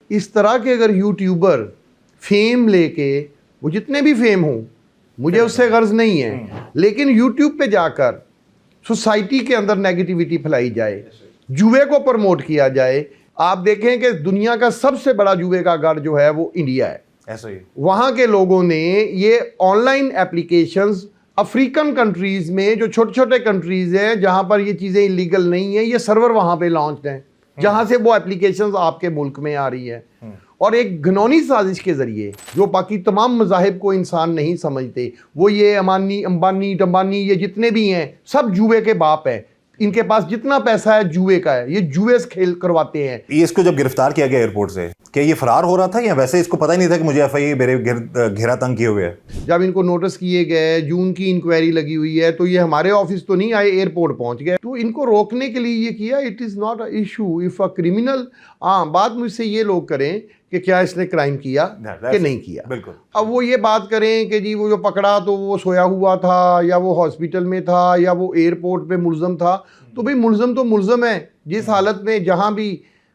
इस तरह के अगर यूट्यूबर फेम लेके, वो जितने भी फेम हों, मुझे उससे गर्ज नहीं है, लेकिन यूट्यूब पे जाकर सोसाइटी के अंदर नेगेटिविटी फैलाई जाए, जुए को प्रमोट किया जाए। आप देखें कि दुनिया का सबसे बड़ा जुए का गढ़ जो है वो इंडिया है। ऐसा ही वहाँ के लोगों ने ये ऑनलाइन एप्लीकेशंस अफ्रीकन कंट्रीज़ में, जो छोटे छोटे कंट्रीज़ हैं जहाँ पर ये चीज़ें इलीगल नहीं है, ये सर्वर वहाँ पे लॉन्च हैं जहाँ से वो एप्लीकेशंस आपके मुल्क में आ रही है। और एक घिनौनी साजिश के ज़रिए, जो बाकी तमाम मज़ाहिब को इंसान नहीं समझते, वो ये अंबानी टम्बानी ये जितने भी हैं सब जुए के बाप हैं। इनके पास जितना पैसा है जुए का है, ये जुए से खेल करवाते हैं। ये इसको जब गिरफ्तार किया गया एयरपोर्ट से, क्या ये फरार हो रहा था या वैसे इसको पता ही नहीं था कि मुझे एफआईए मेरे घेरा तंग किए हुए है? जब इनको नोटिस किए गए, जून की इंक्वायरी लगी हुई है, तो ये हमारे ऑफिस तो नहीं आए, एयरपोर्ट पहुंच गए। तो इनको रोकने के लिए ये किया। It is not a issue if a criminal, हाँ बात मुझसे ये लोग करें कि क्या इसने क्राइम किया कि नहीं किया। बिल्कुल। अब वो ये बात करें कि जी वो जो पकड़ा तो वो सोया हुआ था, या वो हॉस्पिटल में था, या वो एयरपोर्ट पे मुलजम था। तो भाई मुलजम तो मुलजम है। जिस हालत में जहाँ भी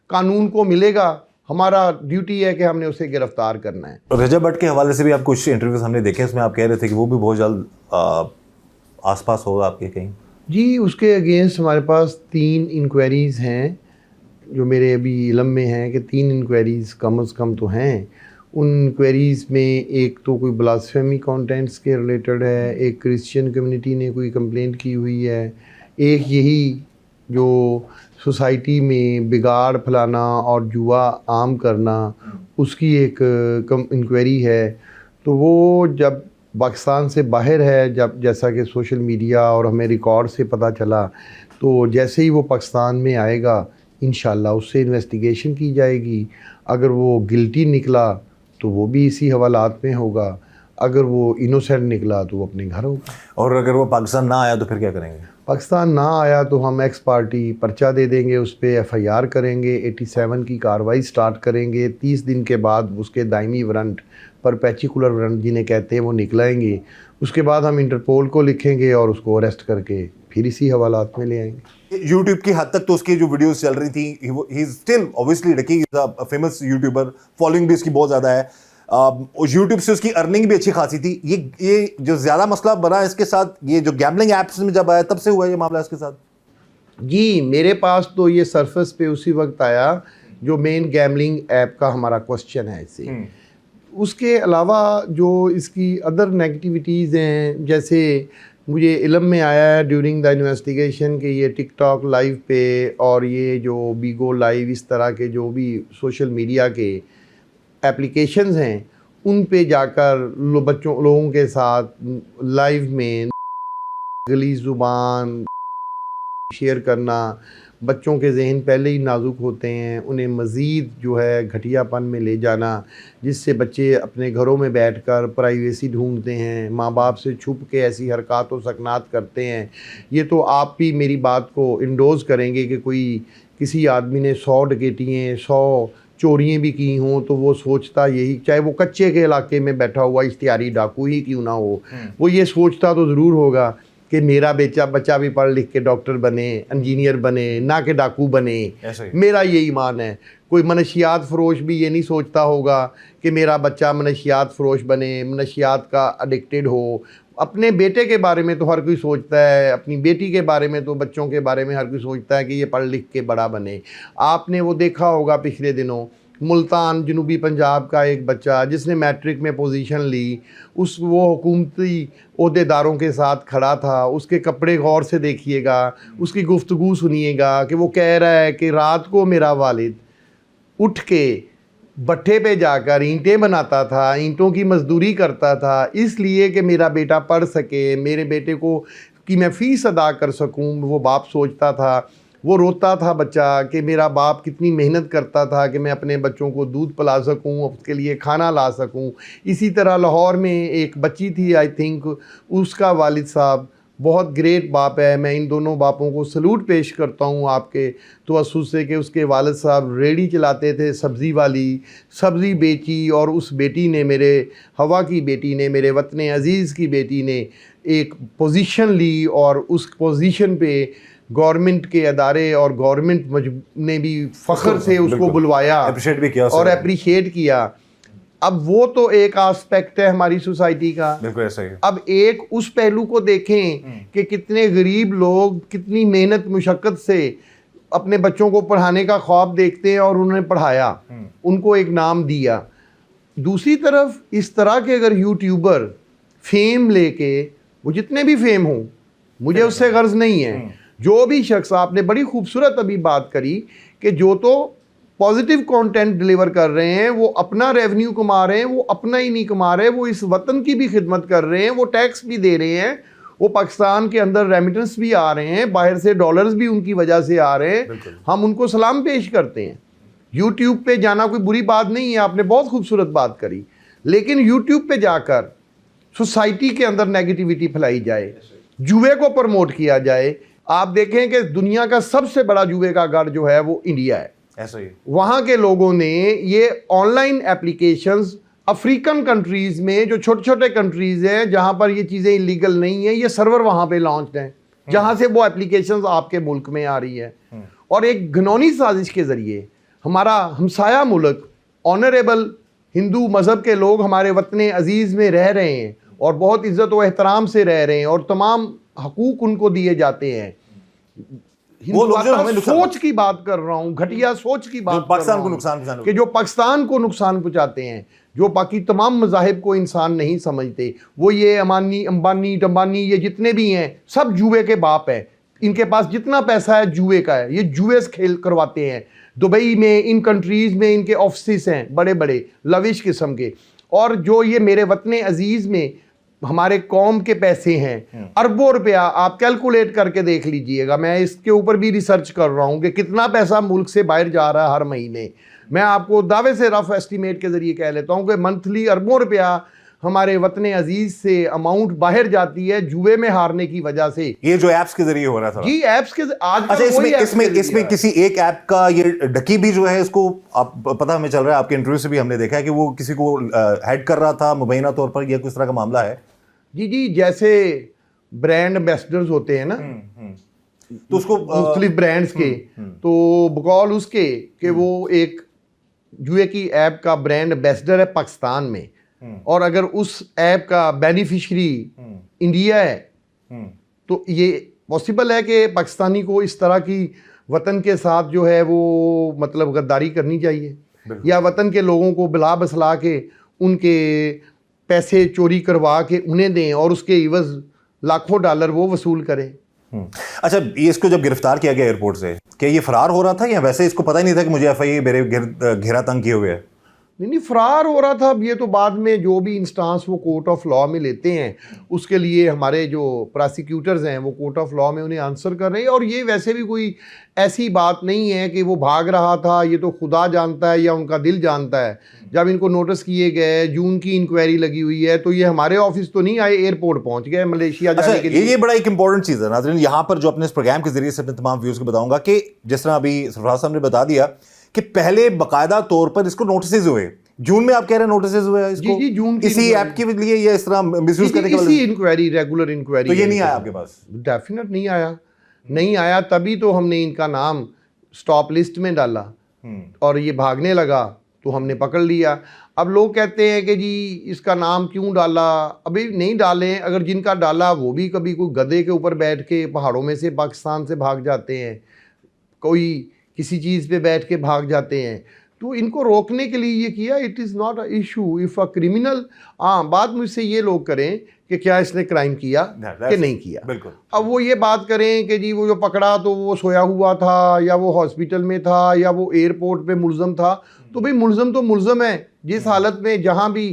कानून को मिलेगा, हमारा ड्यूटी है कि हमने उसे गिरफ्तार करना है। रजब भट्ट के हवाले से भी आप कुछ इंटरव्यूज हमने देखे, उसमें आप कह रहे थे कि वो भी बहुत जल्द आसपास होगा आपके कहीं। जी, उसके अगेंस्ट हमारे पास 3 इंक्वायरीज़ हैं जो मेरे अभी इलम में हैं कि 3 इंक्वायरीज़ कम से कम तो हैं। उन इंक्वायरीज़ में एक तो कोई ब्लास्फेमी कंटेंट्स के रिलेटेड है, एक क्रिश्चियन कम्युनिटी ने कोई कंप्लेंट की हुई है, एक यही जो सोसाइटी में बिगाड़ फैलाना और जुआ आम करना, उसकी एक इंक्वायरी है। तो वो जब पाकिस्तान से बाहर है, जब जैसा कि सोशल मीडिया और हमें रिकॉर्ड से पता चला, तो जैसे ही वो पाकिस्तान में आएगा इंशाल्लाह उससे इन्वेस्टिगेशन की जाएगी। अगर वो गिल्टी निकला तो वो भी इसी हवालात में होगा, अगर वो इनोसेंट निकला तो वो अपने घर होगा। और अगर वो पाकिस्तान ना आया तो फिर क्या करेंगे? पाकिस्तान ना आया तो हम एक्स पार्टी पर्चा दे देंगे, उस पर एफआईआर करेंगे, 87 की कार्रवाई स्टार्ट करेंगे। 30 दिन के बाद उसके दायमी वारंट, परपेचिकुलर वारंट जिन्हें कहते हैं, वो निकलाएंगे। उसके बाद हम इंटरपोल को लिखेंगे और उसको अरेस्ट करके फिर इसी हवालात में ले आएंगे। यूट्यूब की हद तक तो उसकी जो वीडियोस चल रही थी, he is still obviously he is a famous YouTuber, following भी इसकी बहुत ज़्यादा है। यूट्यूब से उसकी अर्निंग भी अच्छी खासी थी। ये जो ज़्यादा मसला बना इसके साथ, ये जो गैम्बलिंग ऐप्स में जब आया तब से हुआ ये मामला इसके साथ? जी, मेरे पास तो ये सरफेस पे उसी वक्त आया जो मेन गैम्बलिंग ऐप का हमारा क्वेश्चन है इससे। उसके अलावा जो इसकी अदर नेगेटिविटीज़ हैं, जैसे मुझे इल्म में आया है ड्यूरिंग द इन्वेस्टिगेशन कि ये टिकटॉक लाइव पे और ये जो बीगो लाइव, इस तरह के जो भी सोशल मीडिया के एप्लीकेशंस हैं, उन पे जाकर लोगों के साथ लाइव में गलीज़ ज़ुबान शेयर करना। बच्चों के जहन पहले ही नाजुक होते हैं, उन्हें मज़ीद जो है घटियापन में ले जाना, जिससे बच्चे अपने घरों में बैठकर प्राइवेसी ढूंढते हैं, माँ बाप से छुप के ऐसी हरकत व सकनात करते हैं। ये तो आप भी मेरी बात को इंडोज़ करेंगे कि किसी आदमी ने 100 डकैतियाँ 100 चोरियाँ भी की हों तो वो सोचता यही, चाहे वो कच्चे के इलाके में बैठा हुआ इश्तिहारी डाकू ही क्यों ना हो, वो ये सोचता तो ज़रूर होगा कि मेरा बच्चा भी पढ़ लिख के डॉक्टर बने, इंजीनियर बने, ना कि डाकू बने। मेरा ये ईमान है। कोई मनशियात फ़रोश भी ये नहीं सोचता होगा कि मेरा बच्चा मनशियात फ़रोश बने, मनशियात का एडिक्टेड हो। अपने बेटे के बारे में तो हर कोई सोचता है, अपनी बेटी के बारे में तो, बच्चों के बारे में हर कोई सोचता है कि ये पढ़ लिख के बड़ा बने। आपने वो देखा होगा पिछले दिनों मुल्तान जनूबी पंजाब का एक बच्चा जिसने मैट्रिक में पोजीशन ली, वो हुकूमती ओहदेदारों के साथ खड़ा था। उसके कपड़े गौर से देखिएगा, उसकी गुफ्तगू सुनिएगा कि वो कह रहा है कि रात को मेरा वालिद उठ के भट्ठे पे जाकर ईंटें बनाता था, ईंटों की मजदूरी करता था, इसलिए कि मेरा बेटा पढ़ सके, मेरे बेटे को कि मैं फ़ीस अदा कर सकूं। वो बाप सोचता था, वो रोता था बच्चा कि मेरा बाप कितनी मेहनत करता था कि मैं अपने बच्चों को दूध पिला सकूं, उसके लिए खाना ला सकूं। इसी तरह लाहौर में एक बच्ची थी, आई थिंक, उसका वालिद साहब बहुत ग्रेट बाप है। मैं इन दोनों बापों को सलूट पेश करता हूँ आपके तो असूस से कि उसके वालिद साहब रेडी चलाते थे सब्ज़ी वाली, सब्ज़ी बेची, और उस बेटी ने, मेरे हवा की बेटी ने, मेरे वतन अज़ीज़ की बेटी ने एक पोजीशन ली और उस पोजीशन पे गवर्नमेंट के अदारे और गवर्नमेंट ने भी फख्र से उसको बुलवाया, अप्रिशिएट भी किया और अप्रिशिएट किया। अब वो तो एक एस्पेक्ट है हमारी सोसाइटी का। बिल्कुल ऐसा ही। अब एक उस पहलू को देखें कि कितने गरीब लोग कितनी मेहनत मुशक्क़त से अपने बच्चों को पढ़ाने का ख्वाब देखते हैं और उन्होंने पढ़ाया, उनको एक नाम दिया। दूसरी तरफ इस तरह के अगर यूट्यूबर फेम लेके, वो जितने भी फेम हों, मुझे उससे गर्ज नहीं है, जो भी शख्स, आपने बड़ी खूबसूरत अभी बात करी कि जो तो पॉजिटिव कंटेंट डिलीवर कर रहे हैं, वो अपना रेवेन्यू कमा रहे हैं, वो अपना ही नहीं कमा रहे, वो इस वतन की भी खिदमत कर रहे हैं, वो टैक्स भी दे रहे हैं, वो पाकिस्तान के अंदर रेमिटेंस भी आ रहे हैं, बाहर से डॉलर्स भी उनकी वजह से आ रहे हैं, हम उनको सलाम पेश करते हैं। यूट्यूब पे जाना कोई बुरी बात नहीं है, आपने बहुत खूबसूरत बात करी, लेकिन यूट्यूब पे जाकर सोसाइटी के अंदर नेगेटिविटी फैलाई जाए, जुए को प्रमोट किया जाए। आप देखें कि दुनिया का सबसे बड़ा जुए का गढ़ जो है वो इंडिया है। ऐसा ही। वहाँ के लोगों ने ये ऑनलाइन एप्लीकेशंस अफ्रीकन कंट्रीज़ में, जो छोटे छोटे कंट्रीज़ हैं जहाँ पर ये चीज़ें इलीगल नहीं हैं, ये सर्वर वहाँ पे लॉन्च हैं जहाँ से वो एप्लीकेशंस आपके मुल्क में आ रही है। और एक घिनौनी साजिश के ज़रिए हमारा हमसाया मुल्क, ऑनरेबल हिंदू मज़हब के लोग हमारे वतन अजीज़ में रह रहे हैं और बहुत इज़्ज़त व एहतराम से रह रहे हैं और तमाम हकूक़ उनको दिए जाते हैं। वो लोग जो हमें सोच की बात कर रहा हूँ, घटिया सोच की बात पाकिस्तान को नुकसान पहुंचाने, कि जो पाकिस्तान को नुकसान पहुंचाते हैं, जो बाकी तमाम मज़ाहिब को इंसान नहीं समझते, वो ये अमानी, अंबानी, डम्बानी, ये जितने भी हैं सब जुए के बाप हैं। इनके पास जितना पैसा है जुए का है, ये जुए से खेल करवाते हैं। दुबई में, इन कंट्रीज़ में इनके ऑफिस हैं बड़े बड़े लविश किस्म के। और जो ये मेरे वतन अजीज़ में हमारे कौम के पैसे हैं, अरबों रुपया, आप कैलकुलेट करके देख लीजिएगा। मैं इसके ऊपर भी रिसर्च कर रहा हूँ कि कितना पैसा मुल्क से बाहर जा रहा है हर महीने। मैं आपको दावे से रफ एस्टीमेट के ज़रिए कह लेता हूँ कि मंथली अरबों रुपया हमारे वतन अजीज़ से अमाउंट बाहर जाती है जुए में हारने की वजह से। ये जो ऐप्स के जरिए हो रहा था जी, ऐप्स के आज। अच्छा, इसमें किसी एक ऐप का ये डकी भी जो है, इसको आप पता हमें चल रहा है, आपके इंटरव्यू से भी हमने देखा है कि वो किसी को हेड कर रहा था मुबैना तौर पर, यह किस तरह का मामला है? जी, जैसे ब्रांड एम्बेसडर्स होते हैं ना, तो उसको मुख्तलिफ ब्रांड्स के, तो बकौल उसके कि वो एक जुए की ऐप का ब्रांड एम्बेसडर है पाकिस्तान में, और अगर उस ऐप का बेनिफिशरी इंडिया है, तो ये पॉसिबल है कि पाकिस्तानी को इस तरह की वतन के साथ जो है वो मतलब गद्दारी करनी चाहिए, या वतन के लोगों को बिला बसला के उनके पैसे चोरी करवा के उन्हें दें और उसके इवज़ लाखों डॉलर वो वसूल करें। अच्छा, ये इसको जब गिरफ्तार किया गया एयरपोर्ट से, क्या ये फरार हो रहा था या वैसे इसको पता ही नहीं था कि मुझे एफआईए मेरे घेरा तंग किए हुए है? नहीं, फरार हो रहा था। अब ये तो बाद में जो भी इंस्टांस वो कोर्ट ऑफ लॉ में लेते हैं, उसके लिए हमारे जो प्रोसिक्यूटर्स हैं वो कोर्ट ऑफ लॉ में उन्हें आंसर कर रहे हैं। और ये वैसे भी कोई ऐसी बात नहीं है कि वो भाग रहा था, ये तो खुदा जानता है या उनका दिल जानता है। जब इनको नोटिस किए गए, जून की इंक्वायरी लगी हुई है, तो ये हमारे ऑफिस तो नहीं आए, एयरपोर्ट पहुंच गए मलेशिया जाने के लिए। ये बड़ा एक इंपॉर्टेंट चीज़ है नाज़रीन, यहाँ पर जो अपने इस प्रोग्राम के जरिए से अपने तमाम व्यूज़ को बताऊंगा कि जिस तरह अभी सरफराज साहब ने बता दिया कि पहले बाकायदा तौर पर इसको नोटिस हुए, जून में आप कह रहे हैं नोटिस हुए इसको? जी, जून की इसी ऐप के लिए या इस तरह मिसयूज करने के इसी इंक्वायरी, रेगुलर इंक्वायरी। तो ये नहीं आया आपके पास? डेफिनेट नहीं आया, तभी तो हमने इनका नाम स्टॉप लिस्ट में डाला और ये भागने लगा तो हमने पकड़ लिया। अब लोग कहते हैं कि जी इसका नाम क्यों डाला, अभी नहीं डालें। अगर जिनका डाला वो भी कभी कोई गधे के ऊपर बैठ के पहाड़ों में से पाकिस्तान से भाग जाते हैं, कोई किसी चीज़ पे बैठ के भाग जाते हैं, तो इनको रोकने के लिए ये किया। It is not a issue if a criminal. हाँ, बात मुझसे ये लोग करें कि क्या इसने क्राइम किया कि नहीं किया। बिल्कुल। अब वो ये बात करें कि जी वो जो पकड़ा तो वो सोया हुआ था, या वो हॉस्पिटल में था, या वो एयरपोर्ट पे मुलज़म था, तो भाई मुलज़म तो मुलज़म है। जिस हालत में जहाँ भी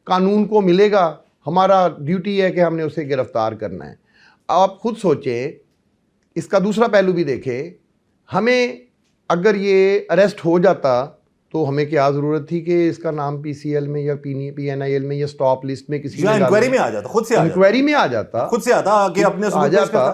कानून को मिलेगा, हमारा ड्यूटी है कि हमने उसे गिरफ़्तार करना है। आप खुद सोचें, इसका दूसरा पहलू भी देखें। हमें अगर ये अरेस्ट हो जाता तो हमें क्या ज़रूरत थी कि इसका नाम पीसीएल में या पीएनआईएल में या स्टॉप लिस्ट में किसी इंक्वायरी में आ जाता, खुद से इंक्वायरी में आ जाता, खुद से आता कि अपने आ जाता।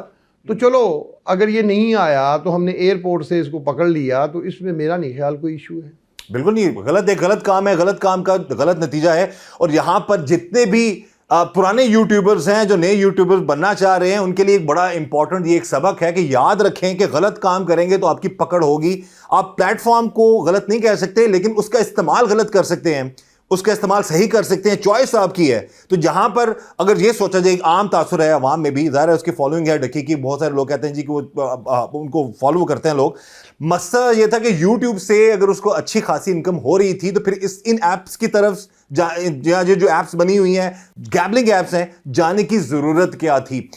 तो चलो, अगर ये नहीं आया तो हमने एयरपोर्ट से इसको पकड़ लिया, तो इसमें मेरा नहीं ख्याल कोई इशू है। बिल्कुल नहीं, गलत काम है, गलत काम का गलत नतीजा है। और यहाँ पर जितने भी पुराने यूट्यूबर्स हैं जो नए यूट्यूबर्स बनना चाह रहे हैं, उनके लिए एक बड़ा इंपॉर्टेंट ये एक सबक है कि याद रखें कि गलत काम करेंगे तो आपकी पकड़ होगी। आप प्लेटफॉर्म को गलत नहीं कह सकते, लेकिन उसका इस्तेमाल गलत कर सकते हैं, उसका इस्तेमाल सही कर सकते हैं, चॉइस आपकी है। तो जहां पर अगर ये सोचा जाए, आम तासुर है अवाम में भी, ज़ाहिर है उसकी फॉलोइंग है डकी की, बहुत सारे लोग कहते हैं जी कि वो उनको फॉलो करते हैं लोग। मसला ये था कि यूट्यूब से अगर उसको अच्छी खासी इनकम हो रही थी तो फिर इन ऐप्स की तरफ जो ऐप्स बनी हुई हैं, गैम्बलिंग ऐप्स हैं, जाने की ज़रूरत क्या थी।